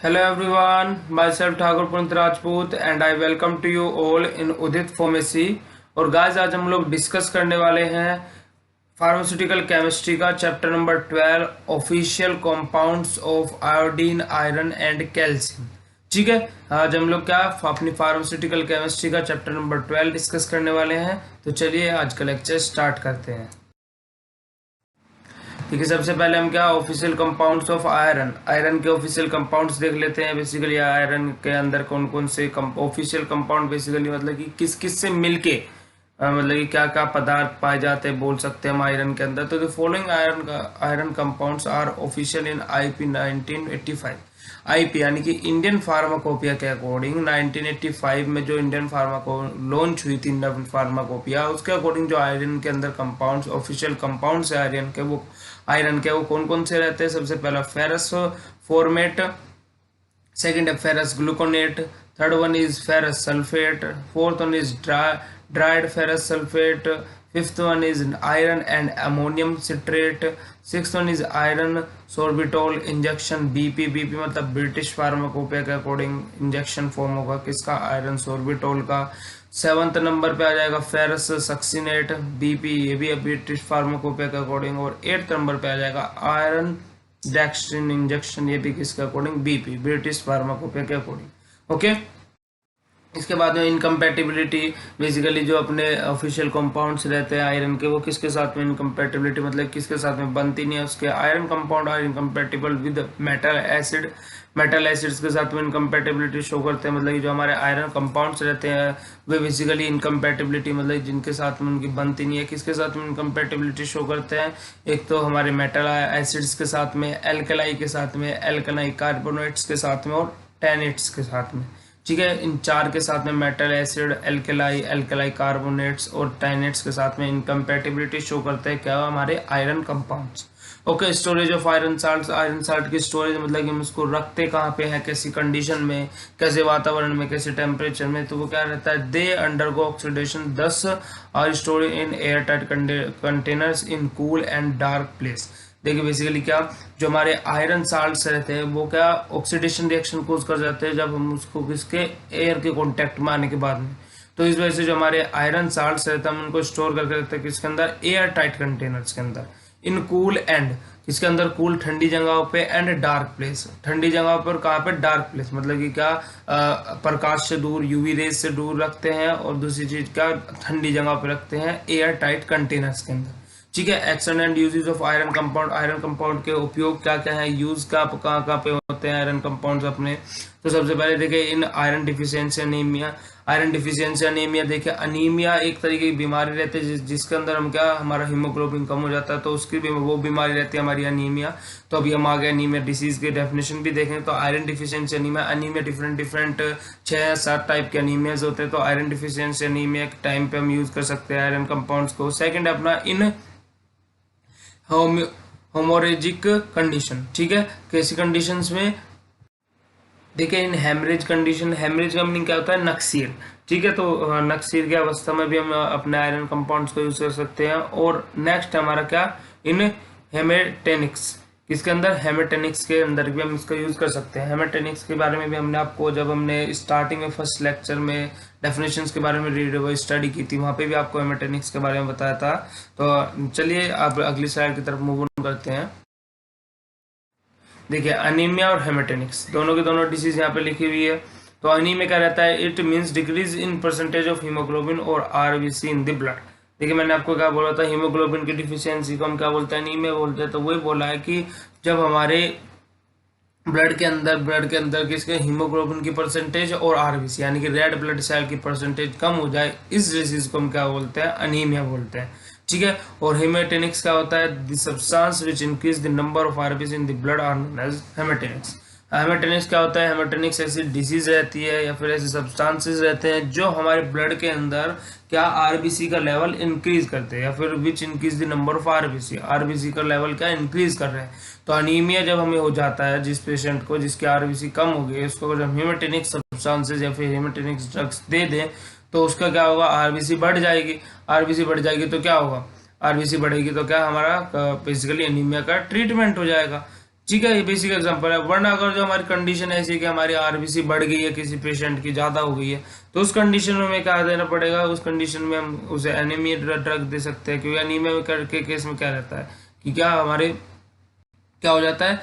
Hello everyone, myself Thakur Punit Rajput and I welcome to you all in Udit pharmacy. और guys आज हम लोग डिस्कस करने वाले हैं फार्मास्यूटिकल केमिस्ट्री का chapter number 12 official compounds of iodine iron and calcium. ठीक है, आज हम लोग क्या अपनी फार्मास्यूटिकल केमिस्ट्री का चैप्टर नंबर 12 डिस्कस करने वाले हैं। तो चलिए आज का लेक्चर स्टार्ट करते हैं। ठीक है, सबसे पहले हम क्या official compounds of iron, iron के ऑफिशियल कंपाउंड्स देख लेते हैं। बेसिकली आयरन के अंदर कौन कौन से ऑफिशियल कंपाउंड बेसिकली मतलब कि किस किस से मिलके मतलब कि क्या क्या पदार्थ पाए जाते हैं बोल सकते हैं हम आयरन के अंदर। तो the following iron compounds are official in IP 1985। IP यानी कि इंडियन फार्माकोपिया के अकॉर्डिंग 1985 में जो इंडियन फार्माको लॉन्च हुई थी इंडियन फार्माकोपिया, उसके अकॉर्डिंग जो आयरन के अंदर कंपाउंड्स ऑफिशियल कंपाउंड्स है आयरन के वो कौन कौन से रहते हैं। सबसे पहला फेरस फॉर्मेट, सेकंड है ferrous gluconate, third one is ferrous sulphate, fourth one is dried ferrous sulphate, fifth one is iron and ammonium citrate, sixth one is iron sorbitol injection BP. BP मतलब British pharmacopoeia के according injection form होगा किसका, iron sorbitol का। Seventh number पे आ जाएगा ferrous succinate BP, ये भी British pharmacopoeia के अकॉर्डिंग। और एट्थ नंबर पे आ जाएगा आयरन डेक्स्ट्रिन इंजेक्शन, ये भी किसके अकॉर्डिंग, बीपी, ब्रिटिश फार्माकोपिया के अकॉर्डिंग। ओके, इसके बाद में इनकम्पैटिबिलिटी, बेसिकली जो अपने ऑफिशियल कंपाउंड्स रहते हैं आयरन के वो किसके साथ में इनकम्पैटिबिलिटी मतलब किसके साथ में बनती नहीं है। उसके iron compound are incompatible with metal acid, metal acids के साथ में इनकम्पैटिबिलिटी शो करते हैं। मतलब कि जो हमारे आयरन कंपाउंड्स रहते हैं वे बेसिकली इनकम्पैटिबिलिटी मतलब जिनके साथ में उनकी बनती नहीं है, किसके साथ में इनकम्पैटिबिलिटी शो करते हैं। एक तो हमारे मेटल एसिड्स के साथ में, एल्कलाई के साथ में, एल्कलाई कार्बोनेट्स के साथ में और टैनेट्स के साथ में। ठीक है, इन चार के साथ में मेटल एसिड, एल्कलाई कार्बोनेट्स और टाइनेट्स के साथ में इनकम्पैटिबिलिटी शो करते हैं क्या, हमारे iron compounds. Okay, storage of iron salt की स्टोरेज मतलब कि हम उसको रखते कहाँ पे हैं, कैसी कंडीशन में, कैसे वातावरण में, कैसे टेम्परेचर में। तो वो क्या रहता है, they undergo oxidation 10 are store in air tight containers in cool and dark place. देखिए बेसिकली क्या, जो हमारे आयरन साल्ट्स रहते हैं वो क्या ऑक्सीडेशन रिएक्शन कोज कर जाते हैं जब हम उसको किसके, एयर के कांटेक्ट में आने के बाद में। तो इस वजह से जो हमारे आयरन साल्ट्स रहते हैं हम उनको स्टोर करके रखते हैं किसके अंदर, एयर टाइट कंटेनर्स के अंदर, इन कूल एंड इसके अंदर कूल ठंडी जगहों पे एंड डार्क प्लेस, ठंडी जगहों पर कहाँ पे, डार्क प्लेस मतलब कि क्या प्रकाश से दूर, यूवी रेज से दूर रखते हैं। और दूसरी चीज क्या, ठंडी जगह पे रखते हैं एयर टाइट कंटेनर्स के अंदर। ठीक है, action and uses of iron compound, iron compound के उपयोग क्या क्या है, यूज कहाँ कहाँ पे होते हैं आयरन कंपाउंड्स अपने। तो सबसे पहले देखिए इन iron deficiency anaemia, iron deficiency anaemia. देखिए अनीमिया एक तरीके की बीमारी रहती है जिसके अंदर हम क्या, हमारा हीमोग्लोबिन कम हो जाता है, तो उसकी भी वो बीमारी रहती है हमारी अनीमिया। तो अभी हम आगे अनीमिया डिसीज के डेफिनेशन भी देखें। तो iron deficiency anaemia different 6-7 type के अनीमियाज होते हैं। तो आयरन डिफिशियंसी अनीमिया के टाइम पे हम यूज कर सकते हैं आयरन कंपाउंड्स को। सेकेंड अपना इन होमोरेजिक कंडीशन। ठीक है, कैसी कंडीशंस में, देखिए इन हेमरेज कंडीशन, हेमरेज का मीनिंग क्या होता है, नक्सीर। ठीक है, तो नक्सीर की अवस्था में भी हम अपने आयरन कंपाउंड्स को यूज कर सकते हैं। और नेक्स्ट हमारा क्या, इन हेमेटेनिक्स, किसके अंदर, हेमेटेनिक्स के अंदर भी हम इसका यूज कर सकते हैं। हेमेटेनिक्स के बारे में भी हमने आपको जब हमने स्टार्टिंग में फर्स्ट लेक्चर में डेफिनेशंस के बारे में स्टडी की थी, वहाँ पे भी आपको हेमेटेनिक्स के बारे में बताया था। तो चलिए आप अगली स्लाइड की तरफ मूव ऑन करते हैं। देखिए अनीमिया और हेमेटेनिक्स दोनों की दोनों डिसीज यहाँ पे लिखी हुई है। तो अनीमिया क्या रहता है, it means decrease in percentage of haemoglobin और आरबीसी इन द ब्लड। देखिए मैंने आपको क्या बोला था, हीमोग्लोबिन की डिफिशियंसी को हम क्या बोलते हैं, अनीमिया बोलते हैं। तो वही बोला है कि जब हमारे ब्लड के अंदर किसके, हीमोग्लोबिन की परसेंटेज और आरबीसी यानी कि रेड ब्लड सेल की परसेंटेज कम हो जाए, इस डिसीज को हम क्या बोलते हैं, अनीमिया बोलते हैं। ठीक है, और हेमेटेनिक्स क्या होता है, the substance which increase the number of RBC in the blood are known as haematinics. Haematinics क्या होता है, हेमेटेनिक्स ऐसी डिसीज रहती है या फिर ऐसे सब्सटेंसेस रहते हैं जो हमारे ब्लड के अंदर क्या आरबीसी का लेवल इंक्रीज करते हैं या फिर which increase the number of RBC, RBC का लेवल क्या इंक्रीज कर रहे हैं। तो अनीमिया जब हमें हो जाता है, जिस पेशेंट को जिसकी आरबीसी कम हो गई, उसको जब हेमेटेनिक्स सब्सटेंसेस या फिर हेमेटेनिक्स ड्रग्स दे दें तो उसका क्या होगा, आरबीसी बढ़ जाएगी। आरबीसी बढ़ जाएगी तो क्या होगा, आरबीसी बढ़ेगी तो क्या हमारा बेसिकली अनीमिया का ट्रीटमेंट हो जाएगा। ठीक है, ये बेसिक एग्जांपल है। वरना अगर जो हमारी कंडीशन ऐसी है कि हमारी आरबीसी बढ़ गई है, किसी पेशेंट की ज़्यादा हो गई है, तो उस कंडीशन में हमें क्या देना पड़ेगा, उस कंडीशन में हम उसे एनीमिया ड्रग दे सकते हैं। क्योंकि एनीमिया के केस में क्या रहता है कि क्या हमारे क्या हो जाता है,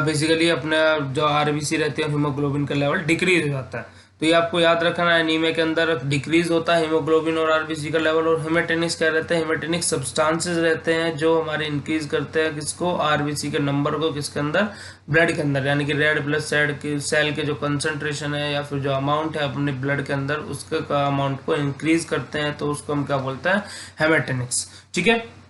बेसिकली अपना जो आरबीसी रहती है, हीमोग्लोबिन का लेवल डिक्रीज हो जाता है। तो ये आपको याद रखना है, एनीमिया के अंदर डिक्रीज होता है हीमोग्लोबिन और आरबीसी का लेवल। और हेमेटेनिक्स क्या रहते हैं, हेमेटेनिक सब्सटेंसेस रहते हैं जो हमारे इंक्रीज करते हैं किसको, आरबीसी के नंबर को, किसके अंदर, ब्लड के अंदर। यानी कि रेड ब्लड सेल के जो कंसंट्रेशन है या फिर जो अमाउंट है अपने ब्लड के अंदर, उसके अमाउंट को इंक्रीज करते हैं, तो उसको हम क्या बोलते हैं, हेमेटेनिक्स। ठीक है,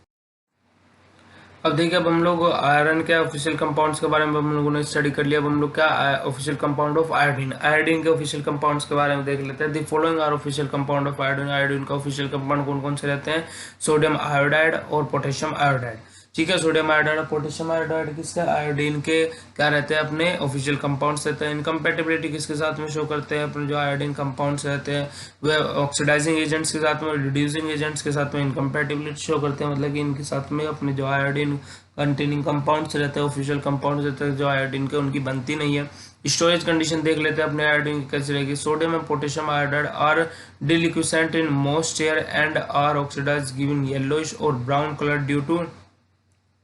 अब देखिए, अब हम लोग आयरन के ऑफिशियल कंपाउंड्स के बारे में हम लोगों ने स्टडी कर लिया। अब हम लोग क्या official compound of iodine, iodine के ऑफिशियल कंपाउंड्स के बारे में देख लेते हैं। The following are official compound of iodine, iodine का ऑफिशियल कंपाउंड कौन कौन से रहते हैं, सोडियम आयोडाइड और पोटेशियम आयोडाइड। ठीक है, सोडियम आयोडाइड और पोटेशियम आयोडाइड किसके, आयोडीन के क्या रहते हैं, अपने ऑफिशियल कंपाउंड्स रहते हैं। इनकम्पेटिबिलिटी किसके साथ में शो करते हैं, अपने जो आयोडीन कंपाउंड्स रहते हैं वे ऑक्सीडाइजिंग एजेंट्स के साथ में, रिड्यूसिंग एजेंट्स के साथ में इनकम्पेटिबिलिटी शो करते हैं। मतलब कि इनके साथ में अपने जो आयोडीन कंटेनिंग कंपाउंड्स रहते हैं, ऑफिशियल कंपाउंड्स रहते हैं जो आयोडीन के, उनकी बनती नहीं है। स्टोरेज कंडीशन देख लेते हैं अपने आयोडीन की कैसी रहेगी। Sodium and potassium iodide are deliquescent in moist air and are oxidise giving yellowish और brown colour due to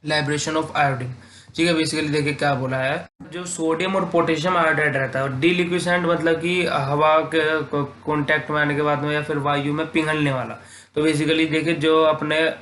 liberation of iodine. ठीक है, बेसिकली देखिए क्या बोला है, जो सोडियम और पोटेशियम आयोडाइड रहता है, और डिलिक्विसेंट मतलब कि हवा के कांटेक्ट में आने के बाद में या फिर वायु में पिघलने वाला। तो बेसिकली देखिए, जो अपने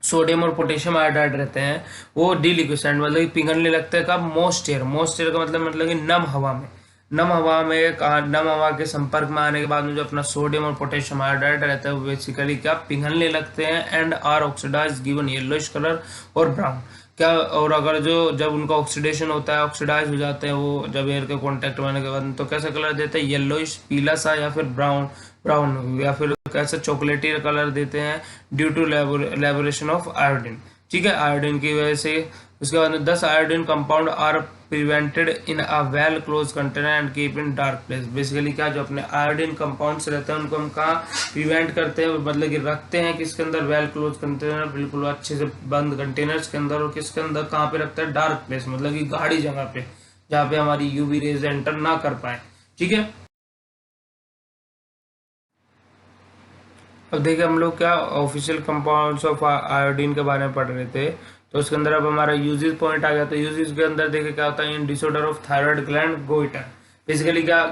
सोडियम और पोटेशियम आयोडाइड रहते हैं वो डिलिक्विसेंट मतलब कि पिघलने लगते हैं कब, मोस्ट एयर। मोस्ट एयर का मतलब कि नम हवा में, नम हवा में नम हवा के संपर्क में आने के बाद में जो अपना सोडियम और पोटेशियम आयोडाइड रहता है वो बेसिकली क्या, पिघलने लगते हैं and are oxidise given yellowish colour और ब्राउन। क्या, और अगर जो जब उनका ऑक्सीडेशन होता है, ऑक्सीडाइज हो जाते हैं वो जब एयर के कांटेक्ट में आने के बाद, तो कैसा कलर देते हैं, येलोइश पीला सा, या फिर ब्राउन ब्राउन, या फिर कैसे चॉकलेटी कलर देते हैं ड्यू टू लेबोरेशन ऑफ आयोडीन। ठीक है, आयोडीन की वजह से। उसके बाद में 10 iodine compound are prevented in a well close container and keep in dark place. Basically क्या, जो अपने आयोडीन कंपाउंड्स रहते हैं उनको हम कहाँ प्रिवेंट करते हैं, मतलब कि रखते हैं किसके अंदर, वेल क्लोज कंटेनर, बिल्कुल अच्छे से बंद कंटेनर्स के अंदर। और किसके अंदर, कहाँ पे रखते हैं, डार्क प्लेस, मतलब कि गाढ़ी जगह पे, जहाँ पे हमारी यूवी रेज एंटर ना कर पाए। ठीक है, अब देखिए हम लोग क्या ऑफिशियल कंपाउंड्स ऑफ आयोडीन के बारे में पढ़ रहे थे। तो उसके अंदर अब हमारा यूजेस पॉइंट आ गया। तो यूजेस के अंदर देखिए क्या होता है, in disorder of thyroid gland goitre. Basically क्या,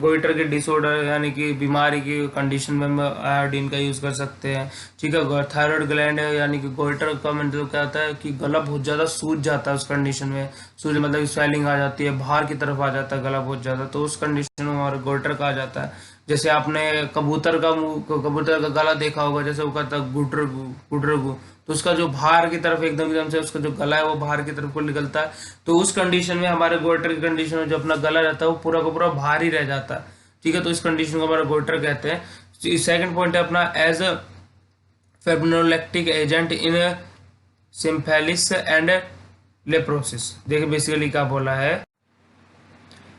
गोइटर के डिसऑर्डर यानी कि बीमारी की कंडीशन में हम आयोडीन का यूज कर सकते हैं। ठीक है, थायराइड ग्लैंड है यानी कि गोइटर का मतलब क्या होता है कि गला बहुत ज्यादा सूज जाता है उस कंडीशन में। सूज मतलब स्वेलिंग आ जाती है, बाहर की तरफ आ जाता है गला बहुत ज्यादा, तो उस कंडीशन में हमारा गोइटर का आ जाता है। जैसे आपने कबूतर का मुंह, कबूतर का गला देखा होगा, जैसे वो कहता है गुडर गु गुडर गु, तो उसका जो बाहर की तरफ एकदम एकदम से उसका जो गला है वो बाहर की तरफ को निकलता है। तो उस कंडीशन में, हमारे गोइटर की कंडीशन में, जो अपना गला रहता है वो पूरा का पूरा बाहर ही रह जाता है। ठीक है, तो इस कंडीशन को हमारा गोइटर कहते हैं। सेकंड पॉइंट है अपना, एज फेब्रिनोलेक्टिक एजेंट इन सिम्फेलिस एंड लेप्रोसिस। देखिए बेसिकली क्या बोला है।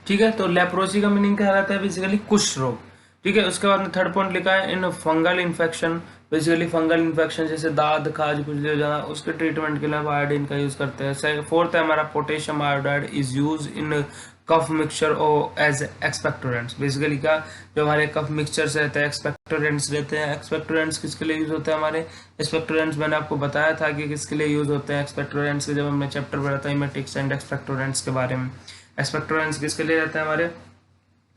ठीक है, तो लेप्रोसी का मीनिंग क्या रहता है, बेसिकली कुष्ठ रोग। ठीक है, उसके बाद में थर्ड पॉइंट लिखा है, इन fungal infection. Basically fungal infection जैसे दाद खाज कुछ हो जाना, उसके ट्रीटमेंट के लिए हम आयोडीन का यूज करते हैं। फोर्थ है हमारा, potassium iodide is use in cough mixture और एज एक्सपेक्टोरेंट्स। बेसिकली क्या, जो हमारे कफ मिक्सचर्स रहते हैं, एक्सपेक्टोरेंट्स रहते हैं। एक्सपेक्टोरेंट्स किसके लिए यूज होते हैं हमारे, एक्सपेक्टोरेंट्स मैंने आपको बताया था कि किसके लिए यूज होते हैं एक्सपेक्टोरेंट्स के, जब हमने चैप्टर पढ़ा था इमेटिक्स एंड एक्सपेक्टोरेंट्स के बारे में। एक्सपेक्टोरेंट्स किसके लिए रहते हैं, हमारे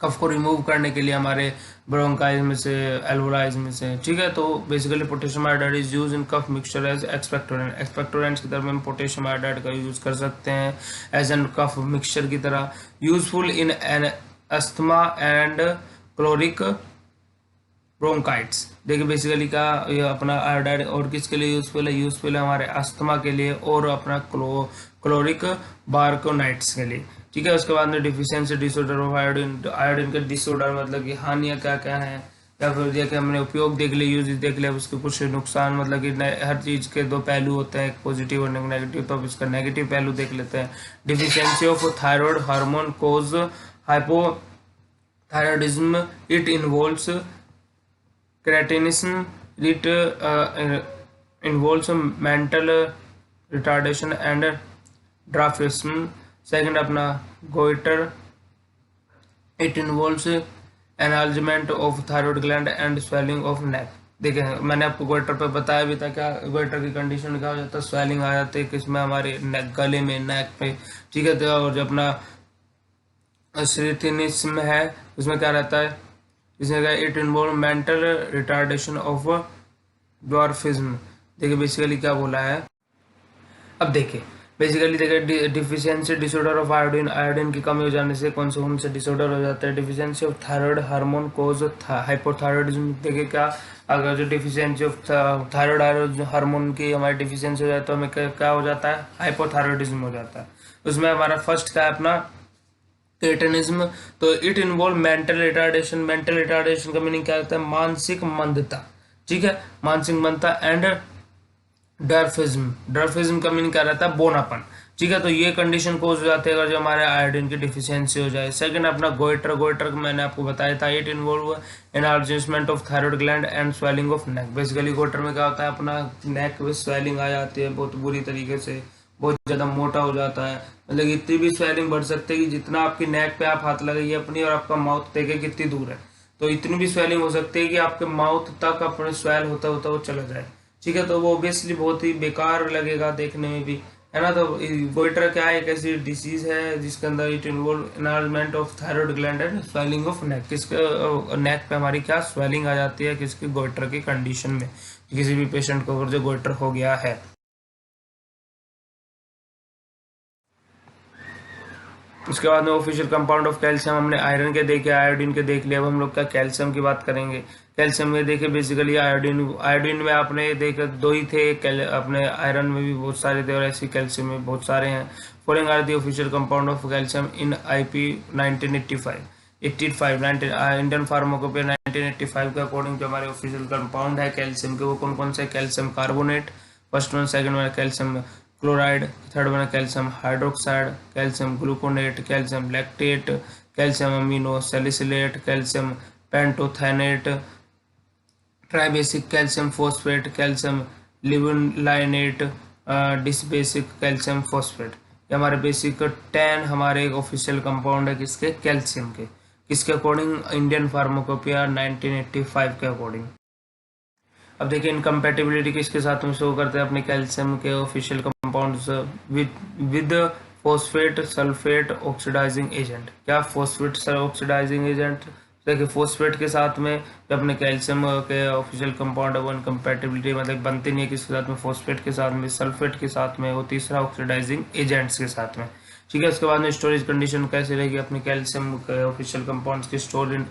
कफ को रिमूव करने के लिए, हमारे ब्रोंकाइज में से, एल्वोलाइज में से। ठीक है, तो basically potassium iodide is use in cough mixture as expectorant. Expectorants की तरफ हम पोटेशियम आयोडाइड का यूज कर सकते हैं एज एन कफ मिक्सचर की तरह। Useful in an asthma and chronic bronchitis. देखिए बेसिकली क्या, ये अपना आयोडाइड और किसके लिए यूजफुल है, यूजफुल है हमारे अस्थमा के लिए और अपना क्लोरिक बार्कोनाइट्स के लिए। ठीक है, उसके बाद में deficiency disorder of iodine. Iodine के डिसऑर्डर मतलब कि हानियाँ क्या क्या हैं, या फिर देखिए हमने उपयोग देख लिया, यूज देख लिया, उसके कुछ नुकसान, मतलब कि हर चीज़ के दो पहलू होते हैं, एक पॉजिटिव और नेगेटिव। तो अब इसका नेगेटिव पहलू देख लेते हैं। Deficiency of thyroid hormone cause hypothyroidism, it involves cretinism, it involves mental retardation and dwarfism. Second अपना goitre, it involves enlargement of thyroid gland and swelling of neck. देखिए मैंने आपको गोइटर पे बताया भी था, क्या गोइटर की कंडीशन क्या हो जाता है, स्वेलिंग आ जाती है किसमें, हमारे नेक, गले में, नेक पे, ठीक है। तो और जो अपना श्रीथिनिज्म है उसमें क्या रहता है, इसमें क्या, it involve mental retardation of dwarfism. देखिए बेसिकली क्या बोला है, अब देखिए बेसिकली देखिए deficiency disorder of iodine, iodine की कमी हो जाने से कौन से डिसऑर्डर हो जाता है, deficiency of thyroid hormone cause hypothyroidism. देखिए क्या, अगर जो डिफिशियंसी ऑफ थायराइड हार्मोन की हमारी डिफिशियंसी हो जाए तो हमें क्या हो जाता है, हाइपोथायरॉयडिज्म हो जाता है। उसमें हमारा फर्स्ट क्या है अपना एटनिज्म। तो it involve mental retardation, mental retardation का मीनिंग क्या होता है, मानसिक मंदता, ठीक है, मानसिक मंदता। एंड डर्फिज्म, डर्फिज्म का मीनिंग क्या रहता है, बोनापन, ठीक है। तो ये कंडीशन को हो जाते हैं अगर जो हमारे आयोडीन की डिफिशियंसी हो जाए। सेकंड अपना गोइटर, गोइटर मैंने आपको बताया था, it involve enlargement of thyroid gland and swelling of neck. Basically goitre में क्या होता है, अपना नेक में स्वेलिंग आ जाती है बहुत बुरी तरीके से, बहुत ज्यादा मोटा हो जाता है, मतलब इतनी भी स्वेलिंग बढ़ सकती है कि जितना आपकी नेक पे आप हाथ लगाइए अपनी और आपका माउथ देखे कितनी दूर है, तो इतनी भी स्वेलिंग हो सकती है कि आपके माउथ तक अपने स्वेल होता होता वो चला जाए, ठीक है। तो वो ऑब्वियसली बहुत ही बेकार लगेगा देखने में भी, है ना। तो गोइटर क्या है, एक ऐसी डिसीज है जिसके अंदर it involve enlargement of thyroid gland and swelling of नेक। किसके नेक पे हमारी क्या स्वेलिंग आ जाती है, किसकी, गोइटर की कंडीशन में, किसी भी पेशेंट को अगर जो गोइटर हो गया है। उसके बाद में ऑफिशियल कंपाउंड ऑफ कैल्शियम हमने आयरन के देखे, आयोडीन के देख लिया, अब हम लोग क्या कैल्शियम की बात करेंगे। कैल्शियम में देखे बेसिकली आयोडीन, आयोडीन में आपने देखे दो ही थे, अपने आयरन में भी बहुत सारे थे और ऐसे कैल्शियम में बहुत सारे हैं। Following are the official compound of calcium in IP 1985 Indian pharmacopoeia 1985 के अकॉर्डिंग जो हमारे ऑफिशियल कंपाउंड है कैल्शियम के, वो कौन कौन से, calcium carbonate first one, second one calcium chloride, third one calcium hydroxide, calcium gluconate, calcium lactate, calcium amino salicylate, calcium pantothenate, tribasic calcium phosphate, calcium levulinate, dibasic calcium phosphate. ये हमारे basic 10 हमारे official compound है किसके, calcium के, किसके according, Indian pharmacopoeia 1985 के according. अब देखिए इनकम्पेटिबिलिटी किसके साथ में शो करते हैं, अपने कैल्शियम के official compounds with phosphate sulphate oxidising agent. क्या फोस्फेट ऑक्सीडाइजिंग एजेंट, देखिए फोस्फेट के साथ में जो अपने कैल्शियम के ऑफिशियल कंपाउंड है वो इनकम्पेटिबिलिटी मतलब बनते नहीं है, किसके साथ में, फोस्फेट के साथ में, सल्फेट के साथ में, वो तीसरा ऑक्सीडाइजिंग एजेंट्स के साथ में, ठीक है। उसके बाद में स्टोरेज कंडीशन कैसे रहेगी, अपने कैल्शियम के ऑफिशियल कंपाउंड्स की store in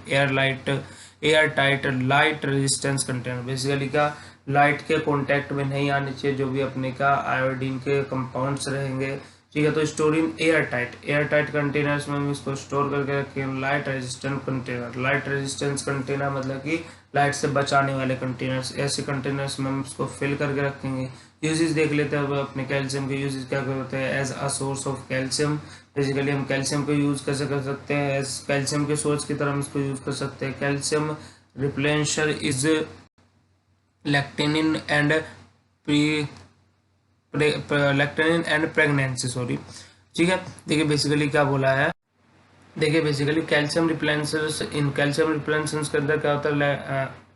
air tight light resistance container. Basically क्या, लाइट के कांटेक्ट में नहीं आने चाहिए जो भी अपने का आयोडीन के कंपाउंड्स रहेंगे, ठीक है। तो store in air tight containers में हम इसको स्टोर करके रखें। Light resistant container, light resistance container मतलब कि लाइट से बचाने वाले कंटेनर्स, ऐसे कंटेनर्स में हम इसको फिल करके रखेंगे। यूजेस देख लेते हैं अब अपने कैल्शियम के यूजेस क्या होते हैं, as a source of calcium. Basically हम कैल्शियम को यूज कैसे कर सकते हैं, एज कैल्शियम के सोर्स की तरह हम इसको यूज कर सकते हैं। Calcium replenisher is lactating and pre lactating and pregnancy, sorry, ठीक है। देखिए बेसिकली क्या बोला है, देखिए बेसिकली कैल्शियम रिप्लेनिशर्स, इन कैल्शियम रिप्लेनिशर्स के अंदर क्या होता है,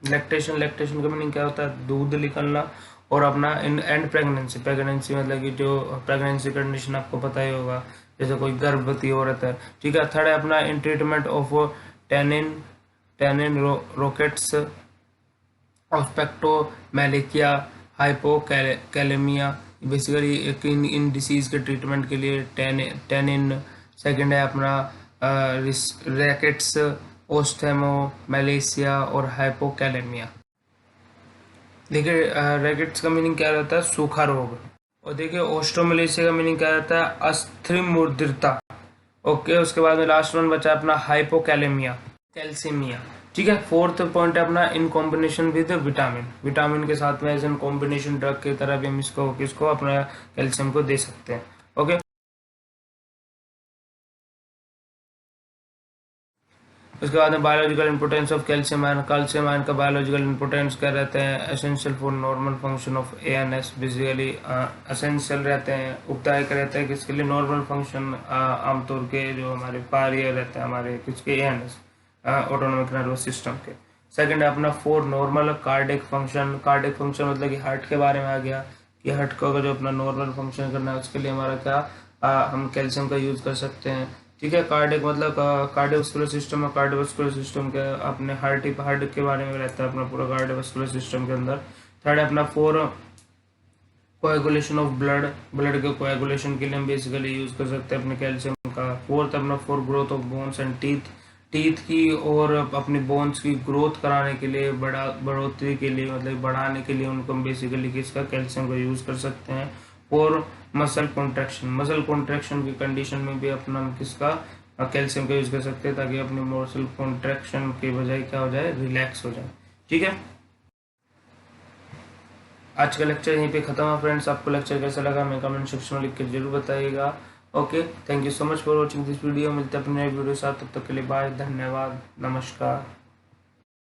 लैक्टेशन, लैक्टेशन का मीनिंग क्या होता है, दूध निकलना, और अपना इन एंड प्रेगनेंसी, प्रेगनेंसी मतलब कि जो प्रेगनेंसी कंडीशन आपको पता ही होगा, जैसे कोई गर्भवती औरत है, ठीक है। थर्ड है अपना in treatment of tetany, tetany rickets, osteomalacia, hypokalaemia. Basically इन डिसीज के ट्रीटमेंट के लिए टेनिन। सेकंड है अपना रैकेट्स, ओस्थेमोमेलेसिया और हाइपोकैलेमिया। देखिए रैकेट्स का मीनिंग क्या रहता है, सूखा रोग। और देखिए ओस्टोमेलेसिया का मीनिंग क्या रहता है, अस्थिमुद्रता। ओके, उसके बाद में लास्ट वन बचा अपना हाइपोकैलेमिया, कैल्सीमिया, ठीक है। फोर्थ पॉइंट है अपना in combination with vitamin, vitamin के साथ में एज एन कॉम्बिनेशन ड्रग की तरह भी हम इसको किसको अपना कैल्शियम को दे सकते हैं। ओके, उसके बाद में biological importance of calcium ion. Calcium ion का बायोलॉजिकल इंपोर्टेंस क्या रहते हैं, essential for normal function of ANS, basically essential रहते हैं, उपदायक रहते हैं किसके लिए, नॉर्मल फंक्शन आमतौर के जो हमारे कार्य रहते हैं हमारे किसके, एएनएस ऑटोनोमिक नर्वस सिस्टम के। सेकंड है अपना for normal cardiac function. Cardiac function मतलब कि हार्ट के बारे में आ गया कि हार्ट का जो अपना नॉर्मल फंक्शन करना है उसके लिए हमारा क्या हम कैल्शियम का यूज कर सकते हैं। ठीक है, कार्डिक मतलब कार्डियोवास्कुलर सिस्टम और कार्डियोवास्कुलर सिस्टम के अपने हार्ट के बारे में रहता है अपना पूरा कार्डियोवास्कुलर सिस्टम के अंदर। थर्ड है अपना for coagulation of blood, blood के कोएगुलेशन के लिए हम बेसिकली यूज कर सकते हैं अपने कैल्शियम का। फोर्थ अपना for growth of bones and teeth, teeth की और अपनी बोन्स की ग्रोथ कराने के लिए, बढ़ोतरी के लिए मतलब बढ़ाने के लिए उनको हम बेसिकली किसका, कैल्शियम का यूज कर सकते हैं। और मसल कॉन्ट्रैक्शन, मसल कॉन्ट्रैक्शन की कंडीशन में भी अपना हम किसका, कैल्शियम का यूज कर सकते हैं ताकि अपनी मसल कॉन्ट्रैक्शन के बजाय क्या हो जाए, रिलैक्स हो जाए। ठीक है, आज का लेक्चर यहीं पे खत्म है फ्रेंड्स। आपको लेक्चर कैसा लगा हमें कमेंट सेक्शन में लिख के जरूर बताइएगा। Okay, thank you so much for watching this video. मिलते हैं अपने नए वीडियो के साथ, तब तक के लिए बाय, धन्यवाद, नमस्कार।